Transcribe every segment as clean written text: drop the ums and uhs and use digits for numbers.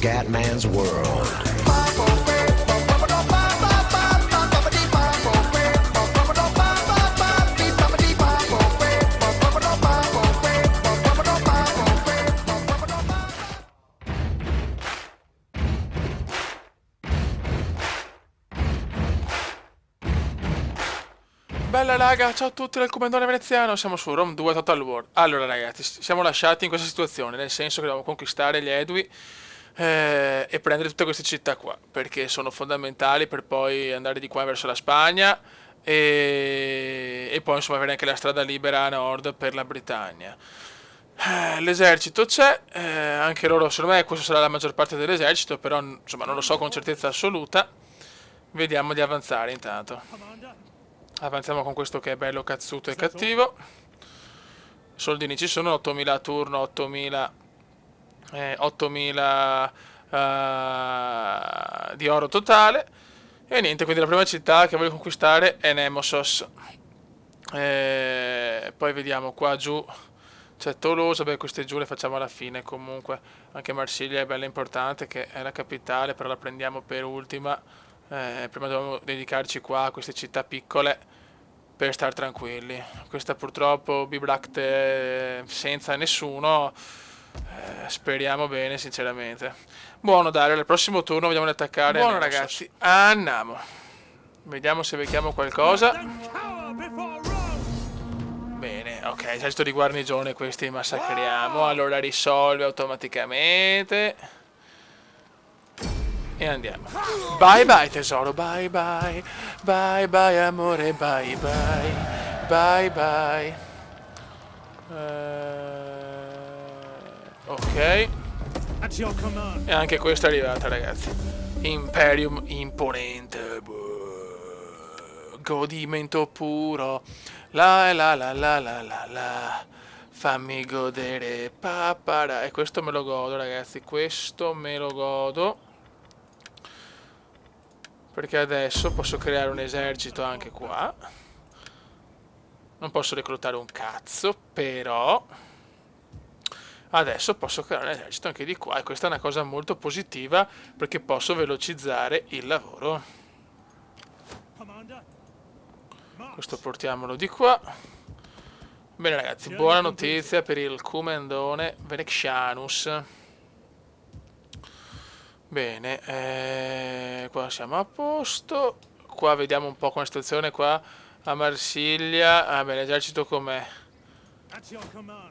Scatman's World. Bella raga, ciao a tutti dal Comandone Veneziano, siamo su Rome 2 Total War. Allora ragazzi, siamo lasciati in questa situazione, nel senso che dobbiamo conquistare gli Edui e prendere tutte queste città qua, perché sono fondamentali per poi andare di qua verso la Spagna e poi insomma avere anche la strada libera a nord per la Britannia. L'esercito c'è, anche loro, secondo me questa sarà la maggior parte dell'esercito, però insomma non lo so con certezza assoluta. Vediamo di avanzare intanto. Avanziamo con questo che è bello cazzuto e cattivo. Soldini ci sono, 8000 a turno, 8000 di oro totale. E niente, quindi la prima città che voglio conquistare è Nemosos. Poi vediamo qua giù c'è Tolosa, beh queste giù le facciamo alla fine comunque. Anche Marsiglia è bella importante, che è la capitale, però la prendiamo per ultima. Prima dobbiamo dedicarci qua a queste città piccole per star tranquilli. Questa purtroppo Bibracte senza nessuno, speriamo bene sinceramente. Buono Dario, al prossimo turno vediamo di attaccare. Buono ragazzi, andiamo. Vediamo se becchiamo qualcosa. Bene, ok, esercito di guarnigione, questi li massacriamo. Allora risolve automaticamente. E andiamo. Bye bye tesoro, bye bye. Bye bye amore, bye bye. Bye bye. Ok. E anche questa è arrivata ragazzi. Imperium imponente. Godimento puro. La la la la la la la. Fammi godere papara. E questo me lo godo ragazzi. Questo me lo godo. Perché adesso posso creare un esercito anche qua. Non posso reclutare un cazzo, però adesso posso creare un esercito anche di qua. E questa è una cosa molto positiva perché posso velocizzare il lavoro. Questo portiamolo di qua. Bene ragazzi, buona notizia per il Comandone Venexianus. Bene, qua siamo a posto. Qua vediamo un po' come situazione qua a Marsiglia. Ah beh, l'esercito com'è?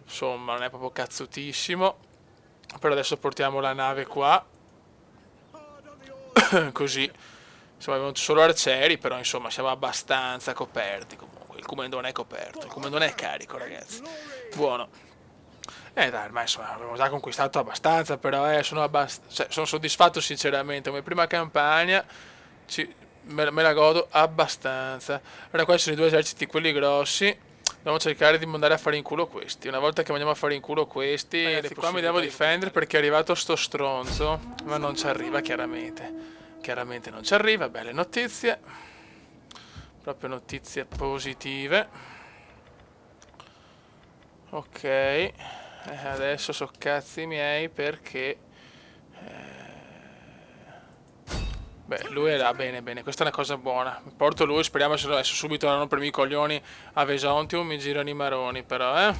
Insomma, non è proprio cazzutissimo. Però adesso portiamo la nave qua. Così. Insomma, abbiamo solo arcieri, però insomma siamo abbastanza coperti comunque. Il comandone è coperto, il comandone è carico, ragazzi. Buono. Dai, ma insomma, abbiamo già conquistato abbastanza, però sono soddisfatto sinceramente. Come prima campagna me la godo abbastanza. Allora, qua ci sono i due eserciti, quelli grossi. Dobbiamo cercare di mandare a fare in culo questi. Una volta che mandiamo a fare in culo questi, ragazzi, qua mi devo difendere perché è arrivato sto stronzo. Ma non ci arriva, chiaramente. Chiaramente non ci arriva, belle notizie. Proprio notizie positive. Ok. Adesso so cazzi miei perché beh, lui è là, bene, bene, questa è una cosa buona. Porto lui, speriamo se adesso subito non rompermi i coglioni a Vesontium, mi girano i maroni però,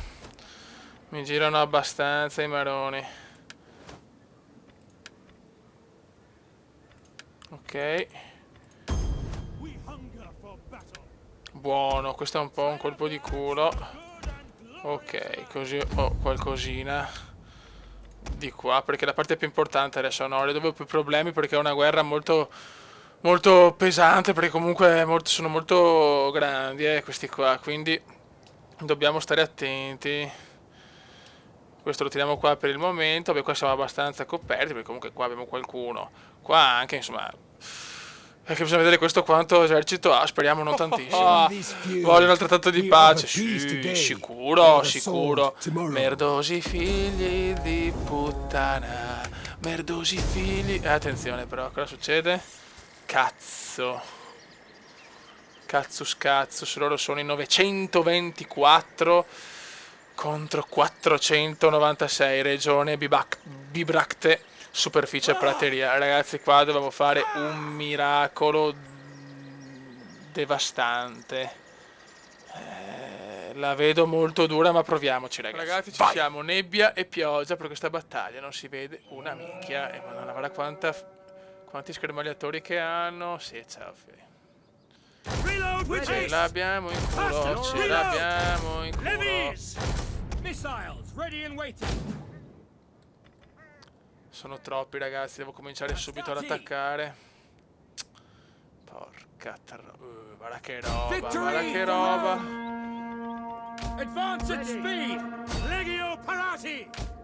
mi girano abbastanza i maroni. Ok. Buono, questo è un po' un colpo di culo. Ok, così ho qualcosina di qua, perché la parte più importante adesso no, dove ho più problemi perché è una guerra molto molto pesante, perché comunque sono molto grandi questi qua, quindi dobbiamo stare attenti. Questo lo tiriamo qua per il momento, beh qua siamo abbastanza coperti perché comunque qua abbiamo qualcuno, qua anche insomma. Perché bisogna vedere questo quanto esercito ha, speriamo non tantissimo. Vogliono il trattato di pace, sì, sicuro, sicuro. Merdosi figli di puttana, merdosi figli... attenzione però, cosa succede? Cazzo. Cazzo, loro sono in 924 contro 496, regione Bibracte. superficie prateria. Ragazzi, qua dobbiamo fare un miracolo devastante. La vedo molto dura, ma proviamoci, ragazzi. Ragazzi, ci siamo. Nebbia e pioggia per questa battaglia. Non si vede una minchia. E madonna, guarda quanti schermagliatori che hanno. Sì, ciao, ce l'abbiamo in culo. Ce l'abbiamo in culo. Sono troppi, ragazzi. Devo cominciare subito ad attaccare. Porca guarda che roba. Guarda che roba.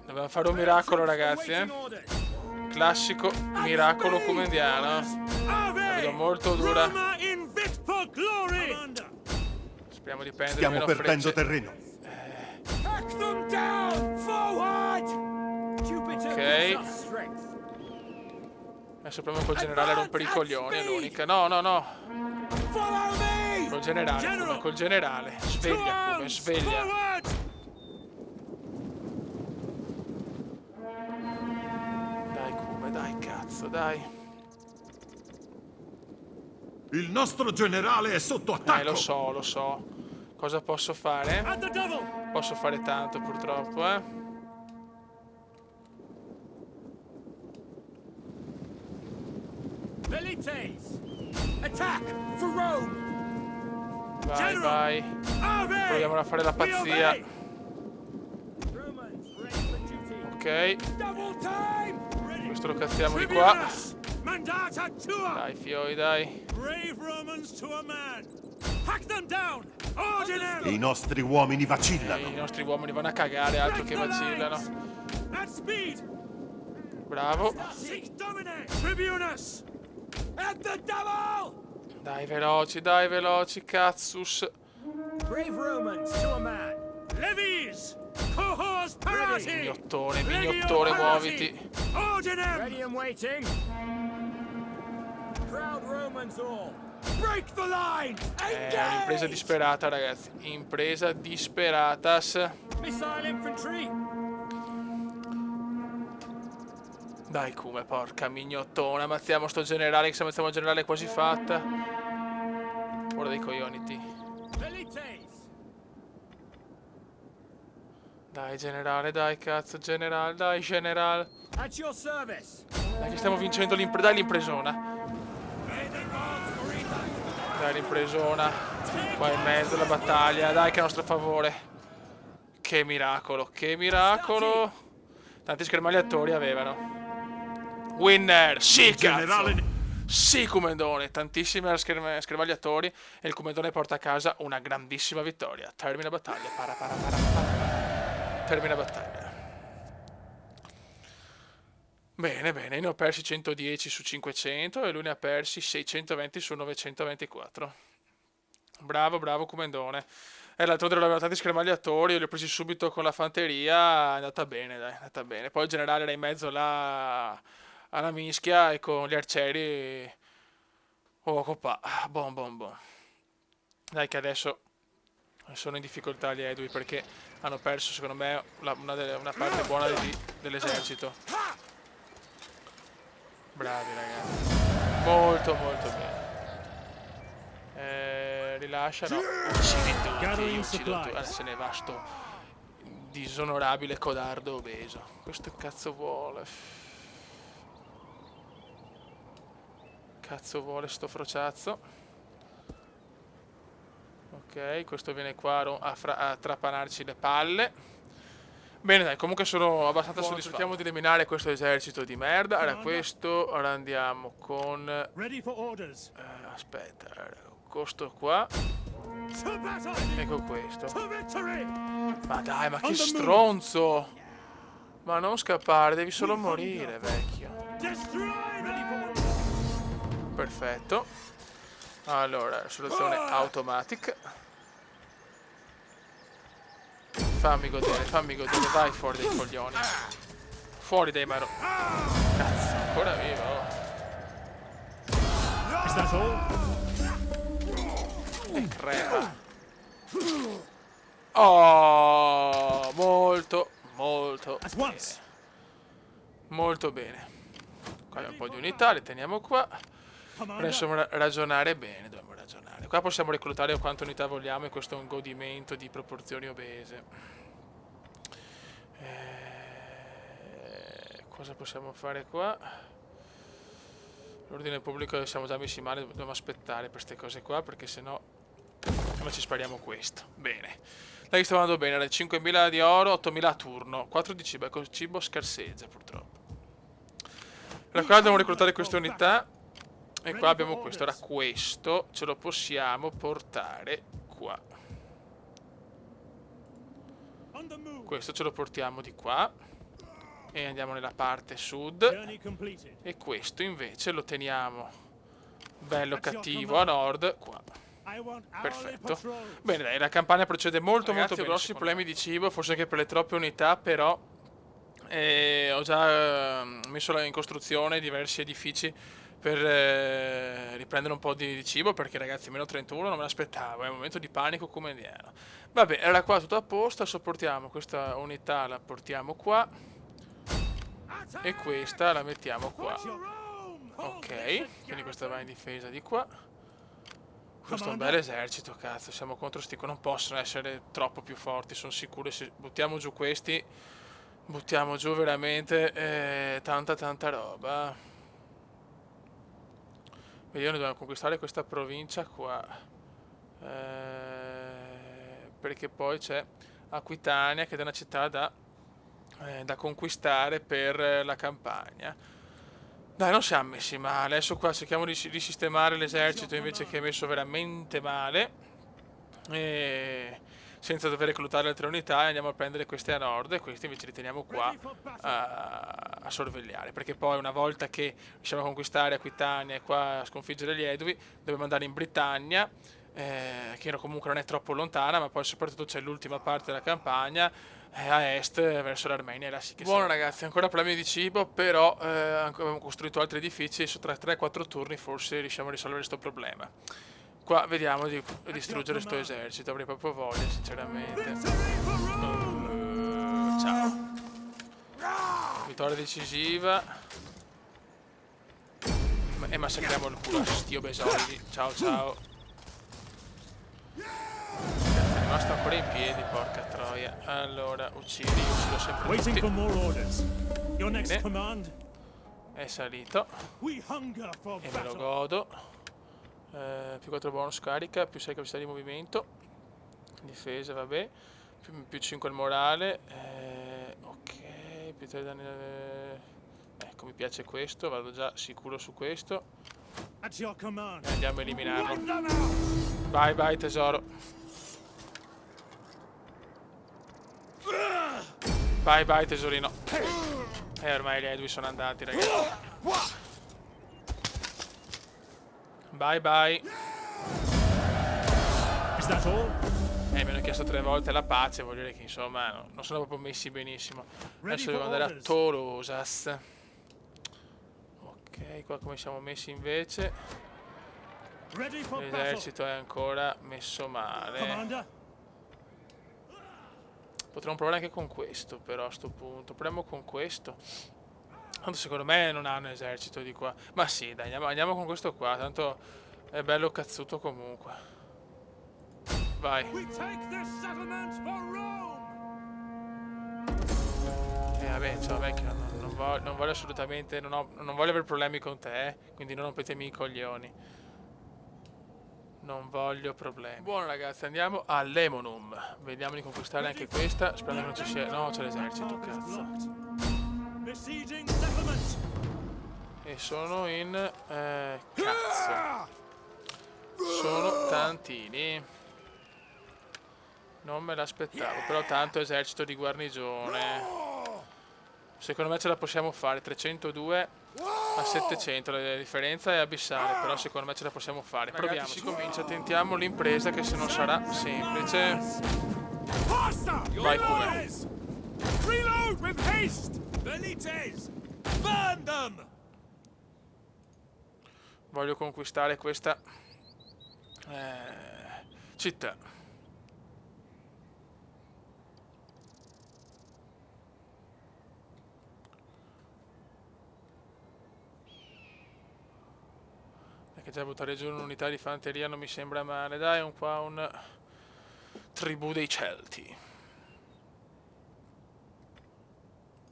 Dobbiamo fare un miracolo, ragazzi, classico miracolo comendiano. La vedo molto dura. Speriamo di prendere Stiamo meno perdendo frecce. terreno. Ok. Adesso proviamo col generale a rompere i coglioni, è l'unica. No, no, no. Col generale, come col generale. Sveglia, come sveglia. Dai, come, dai, cazzo, dai. Il nostro generale è sotto attacco. Lo so, lo so. Cosa posso fare? Posso fare tanto, purtroppo, Vai, vai. Proviamo a fare la pazzia. Ok. Questo lo cazziamo di qua. Dai, fioi, dai. I nostri uomini vacillano. I nostri uomini vanno a cagare, altro che vacillano. Bravo. Dai, veloci, cazzus. Mignottone, muoviti. Impresa disperata, ragazzi. Impresa disperatas. Dai, come, porca mignottona. Ammazziamo sto generale, che se ammazziamo il generale è quasi fatta. Ora dei coglioni, Dai, generale, dai, cazzo, generale, dai, generale. Dai, che stiamo vincendo l'impresona. Dai, l'impresona. Qua in mezzo alla battaglia, dai, che è a nostro favore. Che miracolo, che miracolo. Tanti schermagliatori avevano. Winner, sì, cazzo. Sì, Comendone, tantissimi schermagliatori e il Comendone porta a casa una grandissima vittoria. Termina battaglia, termina battaglia. Bene, bene, ne ho persi 110 su 500 e lui ne ha persi 620 su 924. Bravo, bravo Comendone. E l'altro avevano tanti schermagliatori, io li ho presi subito con la fanteria, è andata bene, dai, è andata bene. Poi il generale era in mezzo là alla mischia e con gli arcieri. Oh, copà, bon. Dai che adesso sono in difficoltà gli Edui perché hanno perso, secondo me, una parte buona dell'esercito. Bravi, ragazzi. Molto bene. Rilascia, no. Uccidi tu. Se ne va sto disonorabile codardo obeso. Questo cazzo vuole. Cazzo vuole sto frociazzo. Ok, questo viene qua a trapanarci le palle. Bene, dai, comunque sono abbastanza soddisfatto. Cerchiamo di eliminare questo esercito di merda. Allora, questo ora andiamo con... aspetta, questo qua. Ecco questo. Ma dai, ma che stronzo! Ma non scappare, devi solo morire, vecchio. Perfetto. Allora, soluzione automatica. Fammi godere, vai fuori dai coglioni. Fuori dai maro. Cazzo, ancora vivo. E crepa. Oh, molto bene. Molto bene. Qua abbiamo un po' di unità, le teniamo qua. Adesso ragionare bene, dobbiamo ragionare. Qua possiamo reclutare quante unità vogliamo e questo è un godimento di proporzioni obese. Cosa possiamo fare qua? L'ordine pubblico siamo già messi male, dobbiamo aspettare per queste cose qua perché sennò prima ci spariamo questo. Bene. Dai, sta andando bene, 5.000 di oro, 8.000 a turno, 4 di cibo, ecco il cibo scarseggia purtroppo. Allora qua dobbiamo reclutare queste unità e qua abbiamo questo. Ora questo ce lo possiamo portare qua. Questo ce lo portiamo di qua e andiamo nella parte sud e questo invece lo teniamo bello cattivo a nord qua. Perfetto. Bene, dai, la campagna procede molto molto bene. Ho grossi problemi di cibo, forse anche per le troppe unità, però ho già messo in costruzione diversi edifici per riprendere un po' di cibo, perché ragazzi meno 31 non me l'aspettavo, è un momento di panico come indiano. Vabbè, era qua tutto a posto, adesso portiamo questa unità, la portiamo qua e questa la mettiamo qua. Ok, quindi questa va in difesa di qua. Questo è un bel esercito, cazzo, siamo contro sti qua, non possono essere troppo più forti, sono sicuro, se buttiamo giù questi, buttiamo giù veramente tanta roba. Vediamo, dobbiamo conquistare questa provincia qua, perché poi c'è Aquitania che è una città da conquistare per la campagna. Dai, non siamo messi male. Adesso qua cerchiamo di sistemare l'esercito invece che è messo veramente male. E senza dover reclutare altre unità andiamo a prendere queste a nord e questi invece li teniamo qua a sorvegliare. Perché poi una volta che riusciamo a conquistare Aquitania e qua a sconfiggere gli Edovi, dobbiamo andare in Britannia, che comunque non è troppo lontana, ma poi soprattutto c'è l'ultima parte della campagna a est verso l'Armenia e la Siria. Buono ragazzi, ancora problemi di cibo, però abbiamo costruito altri edifici e su tra 3-4 turni forse riusciamo a risolvere questo problema. Qua vediamo di distruggere sto esercito, avrei proprio voglia sinceramente. Ciao. Vittoria decisiva. E massacriamo il culo a sti obesoldi. Ciao. È rimasto ancora in piedi, porca troia. Allora, uccido sempre tutti. Bene. È salito. E me lo godo. Più 4 bonus carica, più 6 capacità di movimento. Difesa, vabbè. Più 5 il morale. Ok, più 3 danni. Ecco, mi piace questo, vado già sicuro su questo. E andiamo a eliminarlo. Vai tesoro. Vai tesorino. Ormai gli Edwi sono andati ragazzi. Bye. Mi hanno chiesto 3 volte la pace, vuol dire che insomma non sono proprio messi benissimo. Adesso devo andare a Tolosas. Ok, qua come siamo messi invece? L'esercito è ancora messo male. Potremmo provare anche con questo però a sto punto. Proviamo con questo. Tanto secondo me non hanno esercito di qua. Ma sì, dai, andiamo con questo qua. Tanto è bello cazzuto comunque. Vai. Vabbè, cioè, vabbè, che non voglio assolutamente. Non voglio avere problemi con te, quindi non rompetemi i coglioni. Non voglio problemi. Buono ragazzi, andiamo a Lemonum. Vediamo di conquistare anche questa. Sperando che non ci sia. No, c'è l'esercito, cazzo. E sono in cazzo. Sono tantini. Non me l'aspettavo. Però tanto esercito di guarnigione. Secondo me ce la possiamo fare. 302 a 700. La differenza è abissale. Però secondo me ce la possiamo fare. Proviamo. Si comincia. Tentiamo l'impresa che se non sarà semplice. Vai come. Reload with haste. Velites. Burn them. Voglio conquistare questa città. che già buttare giù un'unità di fanteria non mi sembra male. Dai, qua un tribù dei Celti.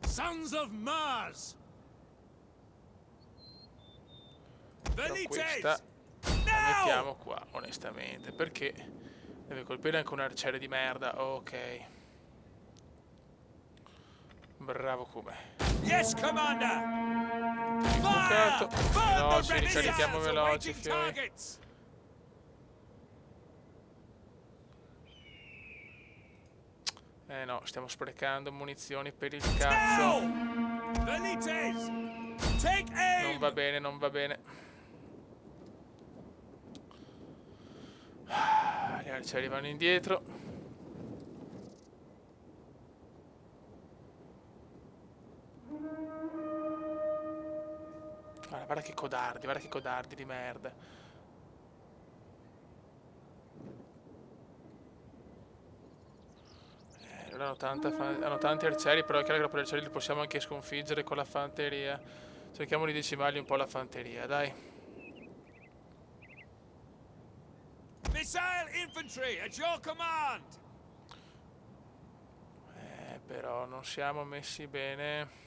Sons of Mars! Però questa la mettiamo qua, onestamente, perché deve colpire anche un arciere di merda. Ok. Bravo come. Yes, Commander! Bucato. No, ci the ricarichiamo missiles veloci, awaiting fiori. targets! No, stiamo sprecando munizioni per il cazzo. Now! Velites! Take aim! Non va bene, non va bene. Gli arcieri vanno indietro. Guarda che codardi di merda. Loro hanno tanti arcieri, però è chiaro che dopo gli arcieri li possiamo anche sconfiggere con la fanteria. Cerchiamo di decimargli un po' la fanteria, dai. Missile infantry at your command! Però non siamo messi bene.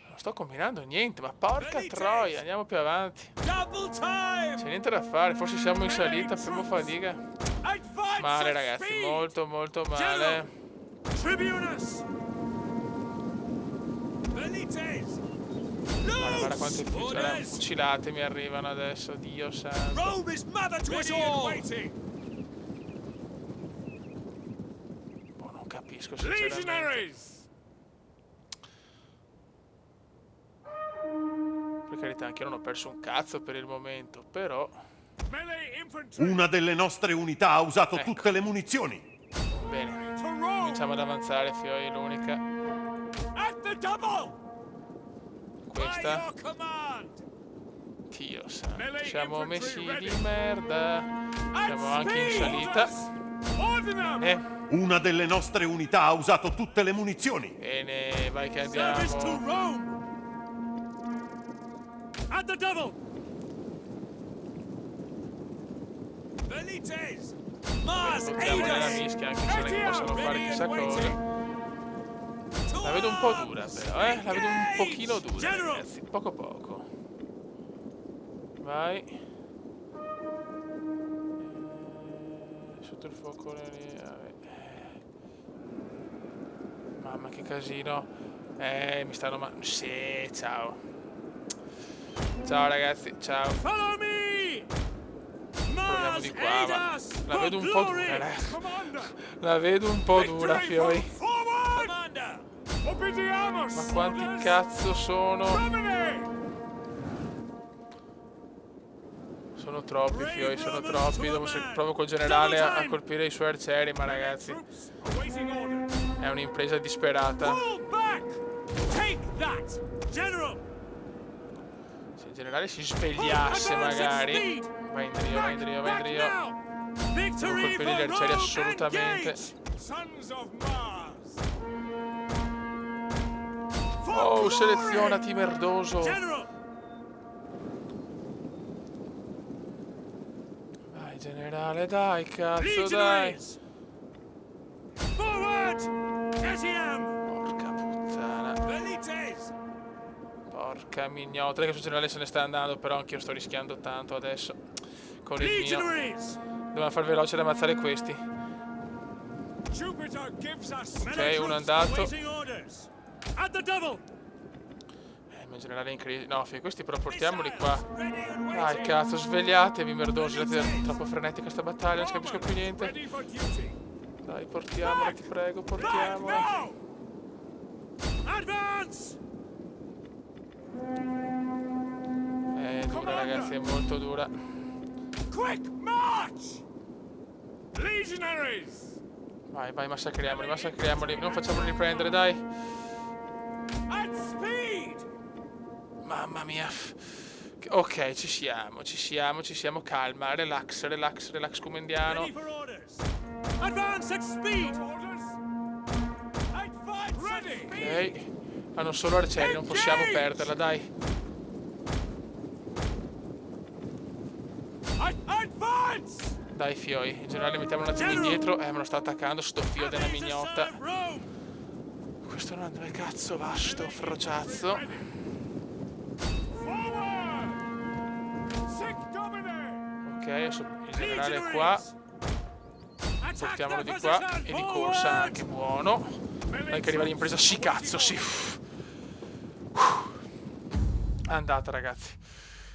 Non sto combinando niente, ma porca troia, andiamo più avanti. Double time! C'è niente da fare, forse siamo in salita, fermo fatica. Advance Male at ragazzi, speed! molto molto male. Tribunus! Velites! Guarda quante Orders! fucilate mi arrivano adesso, Dio santo. Rome is mother to us all! Waiting! Boh, non capisco sinceramente. Legionaries! Per carità, anche io non ho perso un cazzo per il momento, però... Melee infantry! Una delle nostre unità ha usato Ecco. tutte le munizioni. Bene, To Rome! cominciamo ad avanzare, fioi, l'unica. At the double! By Questa, your command! Dio santo, Melee siamo infantry messi ready. di merda. At Siamo anche in speed! salita. Order them! Una delle nostre unità ha usato tutte le munizioni. Bene, vai che Service to andiamo. Rome! At the double! Velites! Mars, Buttiamo aid nella us! mischia, anche se non è che possono fare chissà cosa. La vedo un po' dura però, La vedo un pochino dura, ragazzi. Poco poco. Vai. Sotto il fuoco lì. Mamma che casino. Mi stanno sì, ciao. Ciao ragazzi, ciao. Follow me! Proviamo di qua, aid ma us! la vedo For un po' glory! dura, Commander! La vedo un po' dura, Victory fioi. forward! Commander! Obbediamos! Ma quanti cazzo sono? Domine! Sono troppi, fioi, sono troppi. Provo col generale a colpire i suoi arcieri, ma ragazzi, Troops awaiting orders. è un'impresa disperata. Pull back! Take that! General! Se il generale si svegliasse magari. Vai in drio, vai in drio, vai in drio. Victory Devo colpire gli for arcieri Rome! assolutamente. Engage! Sons of Mars! For Oh, glory! selezionati, merdoso. General! Vai, generale, dai, cazzo, dai. Legionaries! Forward! Etiam! Porca puttana. Velites! Porca mignotta, che il suo generale se ne sta andando, però anch'io sto rischiando tanto adesso. Con il mio. Legionaries! Dobbiamo far veloce ad ammazzare questi. Jupiter gives us Ok, uno è andato. awaiting orders. At the double! Il mio generale è in crisi. No, questi però portiamoli qua. Ready and Dai, waiting. cazzo, svegliatevi, merdosi. È troppo frenetica sta battaglia, non si capisco più niente. Ready for duty. Dai, portiamola, ti prego, Back portiamola. now! Advance! È dura, ragazzi, è molto dura. Quick march! Legionaries! Vai, vai, massacriamoli, massacriamoli. Non facciamoli riprendere, dai. At speed! Mamma mia. Ok, ci siamo. Calma, relax, relax, relax, comendiano. Ready for orders. Advance at speed! Orders. Advance ready! Ok. Hanno solo arcieri, non possiamo perderla, dai. Dai fioi, in generale mettiamo un attimo indietro. Me lo sta attaccando sto fio della mignotta. Serve Rome. Questo non dove cazzo va sto frociazzo. Forward. Sic Domine. Ok, adesso il generale è qua. Portiamolo di qua. E di corsa anche buono. Dai che arriva l'impresa. Sì cazzo, sì. Andata ragazzi.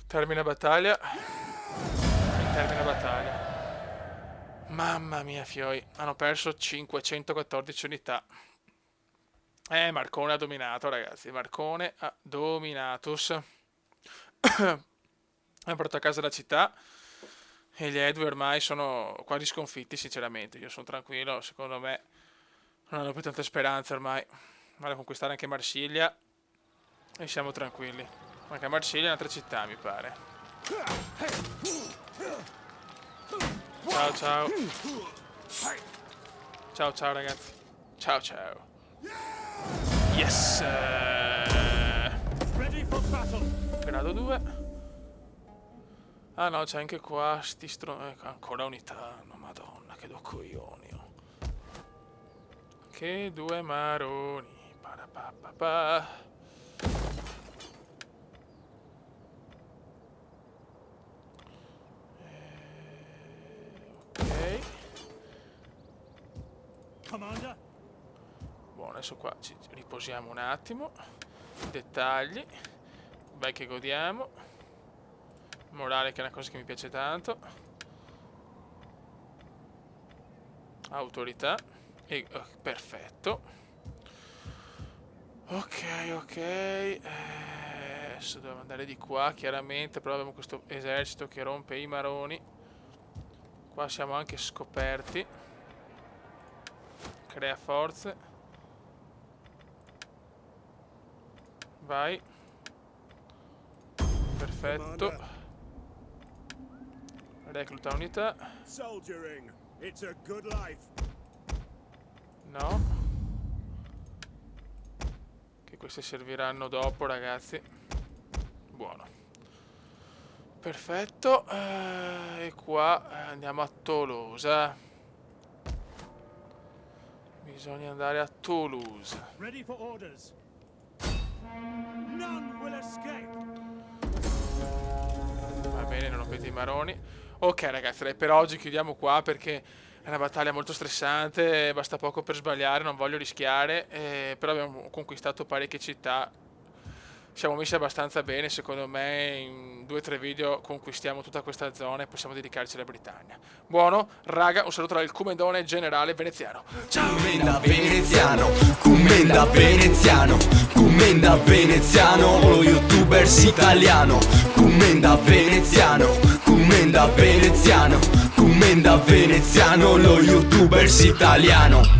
Termina battaglia. E termina battaglia. Mamma mia fioi. Hanno perso 514 unità. Marcone ha dominato ragazzi. Marcone ha dominatus. Ha portato a casa la città. E gli Edui ormai sono quasi sconfitti sinceramente. Io sono tranquillo. Secondo me non hanno più tante speranze ormai. Vale a conquistare anche Marsiglia. E siamo tranquilli. Anche Marsiglia è un'altra città mi pare. Ciao ciao. Ciao ciao ragazzi. Ciao ciao. Yes. Ready for battle. Grado 2. Ah no, c'è anche qua sti ancora unità. No, madonna, che do coglioni. Oh. Che due maroni. Parapapapa. Ok. Commander. Buono, adesso qua ci riposiamo un attimo. Dettagli. Vai che godiamo. Morale che è una cosa che mi piace tanto. Autorità. E, perfetto. Ok. Adesso devo andare di qua, chiaramente. Però abbiamo questo esercito che rompe i maroni. Qua siamo anche scoperti. Crea forze. Vai. Perfetto. Recluta unità. Soldiering. It's a good life. No. Che queste serviranno dopo, ragazzi. Buono. Perfetto. E qua andiamo a Toulouse. Bisogna andare a Toulouse. Ready for orders. None will escape. Va bene, non rompete i maroni. Ok ragazzi, dai, per oggi chiudiamo qua perché è una battaglia molto stressante, basta poco per sbagliare, non voglio rischiare, però abbiamo conquistato parecchie città, siamo messi abbastanza bene, secondo me in 2 o 3 video conquistiamo tutta questa zona e possiamo dedicarci alla Britannia. Buono, raga, un saluto dal Commendone generale veneziano. Ciao! Commenda veneziano, commenda veneziano, commenda veneziano, lo youtubers italiano, commenda veneziano, commenda veneziano, commenda veneziano, lo youtubers italiano.